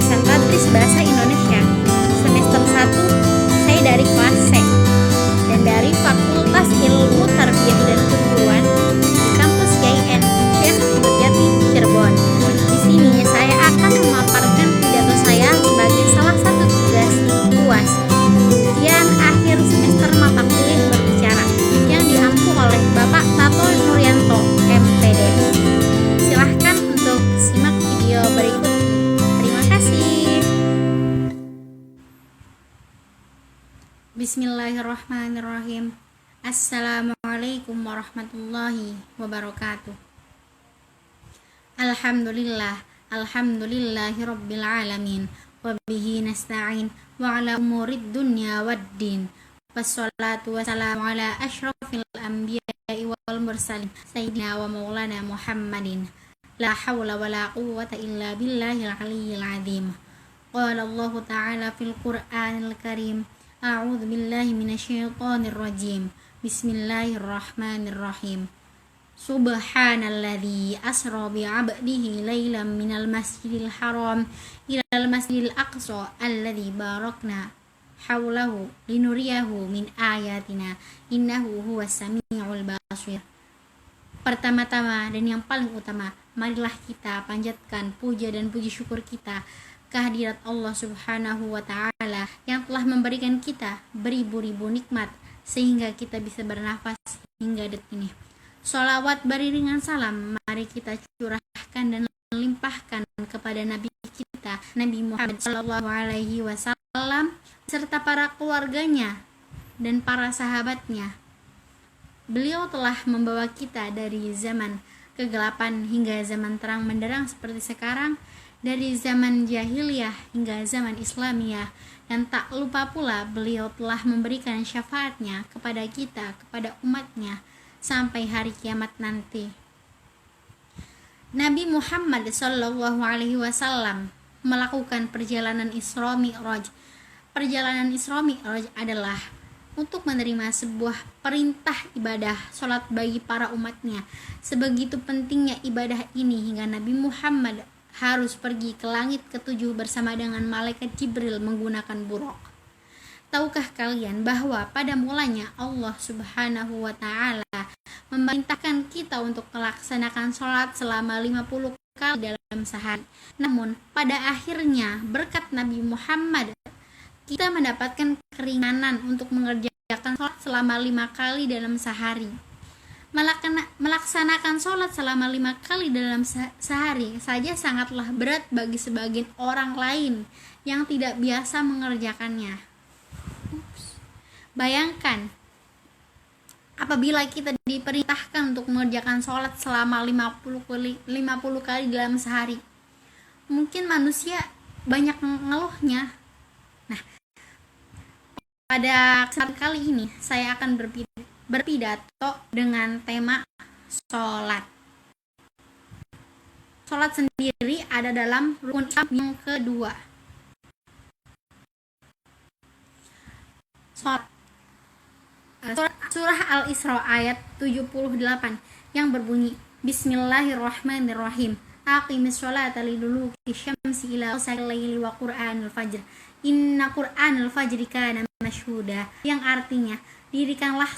jurusan Tadris Bahasa Indonesia. Semester 1, saya dari kelas C dan dari Fakultas Ilmu Tarbiyah dan Keguruan di kampus YN Syekh Nurjati Cirebon. Di sini saya akan memaparkan pidato saya sebagai salah satu tugas UAS, ujian akhir semester mata kuliah berbicara, yang diampu oleh Bapak Tato Nuryanto, MPD. Silahkan untuk simak video berikut. Terima kasih. Bismillahirrahmanirrahim. Assalamualaikum warahmatullahi wabarakatuh. Alhamdulillahi rabbil alamin, wa bihi nasta'in wa ala umurid dunya waddin. Wassalatu wassalamu ala asyrafil anbiya'i wal mursalin sayyidina wa maulana Muhammadin. La hawla wa la quwwata illa billahil aliyyil azim. Qala Allah ta'ala fil Qur'anil Karim, a'udzu billahi minasyaitonir rajim. Bismillahirrahmanirrahim. Subhanalladzi asra bi 'abdihi lailan minal masjidil haram ilal masjidil aqsa alladzi barakna haulahu linuriyahu min ayatina innahu huwas samiul basir. Pertama-tama dan yang paling utama, marilah kita panjatkan puja dan puji syukur kita kehadirat Allah Subhanahu wa ta'ala yang telah memberikan kita beribu-ribu nikmat sehingga kita bisa bernafas hingga detik ini. Sholawat beriringan salam mari kita curahkan dan limpahkan kepada Nabi kita, Nabi Muhammad SAW, serta para keluarganya dan para sahabatnya. Beliau telah membawa kita dari zaman kegelapan hingga zaman terang menderang seperti sekarang, dari zaman jahiliyah hingga zaman Islamiyah, dan tak lupa pula beliau telah memberikan syafaatnya kepada kita, kepada umatnya, sampai hari kiamat nanti. Nabi Muhammad SAW melakukan perjalanan Isra Mi'raj. Perjalanan Isra Mi'raj adalah untuk menerima sebuah perintah ibadah sholat bagi para umatnya. Sebegitu pentingnya ibadah ini hingga Nabi Muhammad harus pergi ke langit ketujuh bersama dengan malaikat Jibril menggunakan buraq. Tahukah kalian bahwa pada mulanya Allah Subhanahu wa ta'ala memerintahkan kita untuk melaksanakan sholat selama 50 kali dalam sehari. Namun pada akhirnya berkat Nabi Muhammad kita mendapatkan keringanan untuk mengerjakan sholat selama 5 kali dalam sehari. Melaksanakan sholat selama 5 kali dalam sehari saja sangatlah berat bagi sebagian orang lain yang tidak biasa mengerjakannya. Bayangkan apabila kita diperintahkan untuk mengerjakan sholat selama 50 kali dalam sehari. Mungkin manusia banyak ngeluhnya. Nah, pada kesempatan kali ini saya akan berpidato dengan tema sholat. Sholat sendiri ada dalam rukun Islam yang kedua. Sholat. Surah Al-Isra ayat 78 yang berbunyi, Bismillahirrahmanirrahim. Aqimis sholata liduluki syamsi ila ghasaqil laili wa qur'anil fajr. Inna qur'anil fajri kana masyhuda. Yang artinya, dirikanlah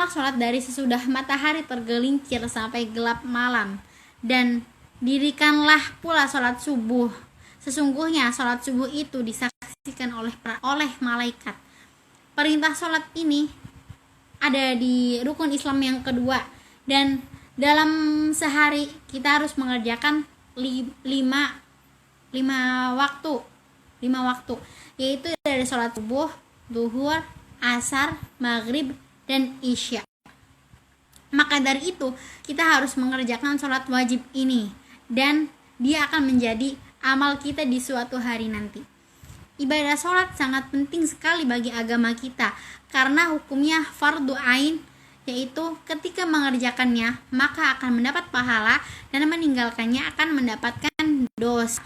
sholat dari sesudah matahari tergelincir sampai gelap malam, dan dirikanlah pula sholat subuh. Sesungguhnya sholat subuh itu disaksikan oleh malaikat. Perintah sholat ini ada di rukun Islam yang kedua, dan dalam sehari kita harus mengerjakan 5 waktu, yaitu dari sholat subuh, zuhur, asar, maghrib, dan isya. Maka dari itu kita harus mengerjakan sholat wajib ini, dan dia akan menjadi amal kita di suatu hari nanti. Ibadah sholat sangat penting sekali bagi agama kita karena hukumnya fardu ain, yaitu ketika mengerjakannya maka akan mendapat pahala dan meninggalkannya akan mendapatkan dosa.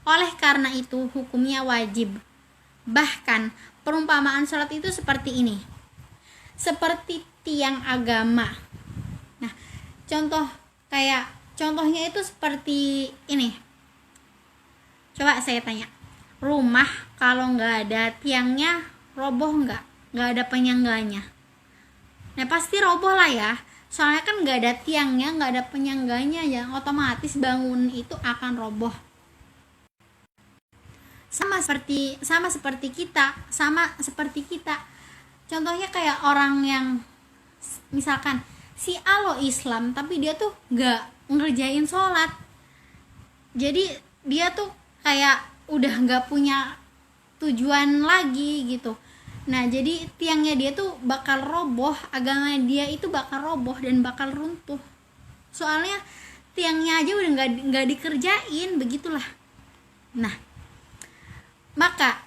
Oleh karena itu hukumnya wajib. Bahkan perumpamaan sholat itu seperti ini, seperti tiang agama. Nah, Contohnya itu seperti ini. Coba saya tanya, rumah kalau nggak ada tiangnya roboh nggak? Nggak ada penyangganya. Nah pasti roboh lah ya. Soalnya kan nggak ada tiangnya, nggak ada penyangganya, ya otomatis bangun itu akan roboh. Sama seperti kita. Contohnya kayak orang yang misalkan si A Islam tapi dia tuh nggak ngerjain sholat, jadi dia tuh kayak udah nggak punya tujuan lagi gitu. Nah jadi tiangnya dia tuh bakal roboh, agama dia itu bakal roboh dan bakal runtuh. Soalnya tiangnya aja udah nggak dikerjain, begitulah. Nah, maka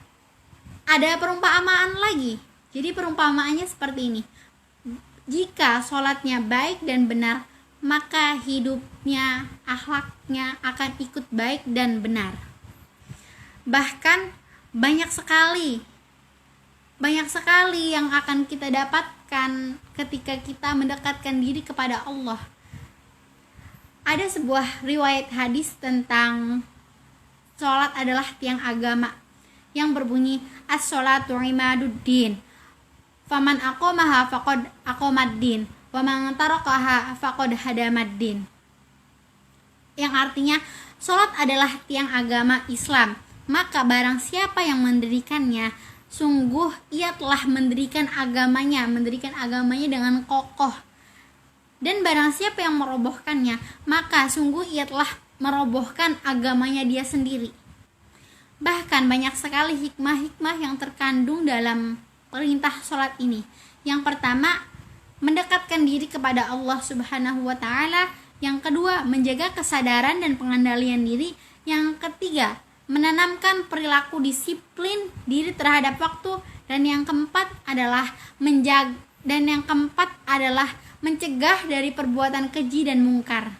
ada perumpamaan lagi. Jadi perumpamaannya seperti ini. Jika sholatnya baik dan benar, maka hidupnya, akhlaknya akan ikut baik dan benar. Bahkan banyak sekali yang akan kita dapatkan ketika kita mendekatkan diri kepada Allah. Ada sebuah riwayat hadis tentang sholat adalah tiang agama yang berbunyi as-sholatu imaduddin, faman aqamaha faqad aqamaddin, wa man tarakaha faqad hadamaddin. Yang artinya sholat adalah tiang agama Islam, maka barang siapa yang mendirikannya, sungguh ia telah mendirikan agamanya dengan kokoh. Dan barang siapa yang merobohkannya, maka sungguh ia telah merobohkan agamanya dia sendiri. Bahkan banyak sekali hikmah-hikmah yang terkandung dalam perintah sholat ini. Yang pertama, mendekatkan diri kepada Allah Subhanahu wa Ta'ala. Yang kedua, menjaga kesadaran dan pengendalian diri. Yang ketiga, menanamkan perilaku disiplin diri terhadap waktu. Dan yang keempat adalah mencegah dari perbuatan keji dan mungkar.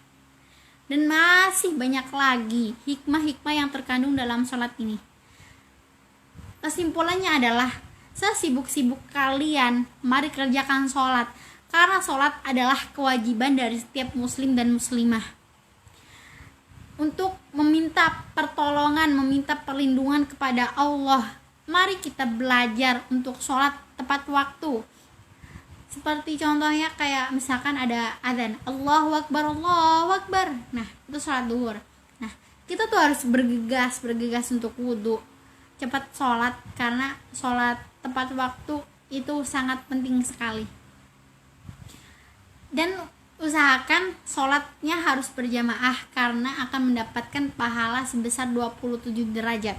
Dan masih banyak lagi hikmah-hikmah yang terkandung dalam sholat ini. Kesimpulannya adalah, sesibuk-sibuk kalian, mari kerjakan sholat. Karena sholat adalah kewajiban dari setiap muslim dan muslimah. Untuk meminta pertolongan, meminta perlindungan kepada Allah, mari kita belajar untuk sholat tepat waktu. Seperti contohnya kayak misalkan ada azan, Allahu Akbar, Allahu Akbar. Nah, itu sholat duhur. Nah, kita tuh harus bergegas untuk wudhu, cepat sholat, karena sholat tepat waktu itu sangat penting sekali. Dan usahakan sholatnya harus berjamaah karena akan mendapatkan pahala sebesar 27 derajat.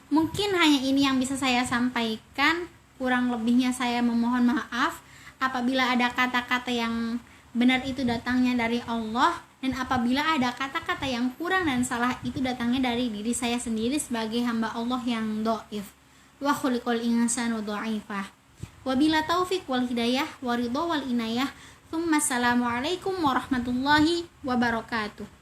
Mungkin hanya ini yang bisa saya sampaikan, kurang lebihnya saya memohon maaf. Apabila ada kata-kata yang benar itu datangnya dari Allah, dan apabila ada kata-kata yang kurang dan salah itu datangnya dari diri saya sendiri sebagai hamba Allah yang dhaif. Wa khuliqal insanu dha'ifah. Wabila taufik wal hidayah wa ridha wal inayah. Assalamualaikum warahmatullahi wabarakatuh.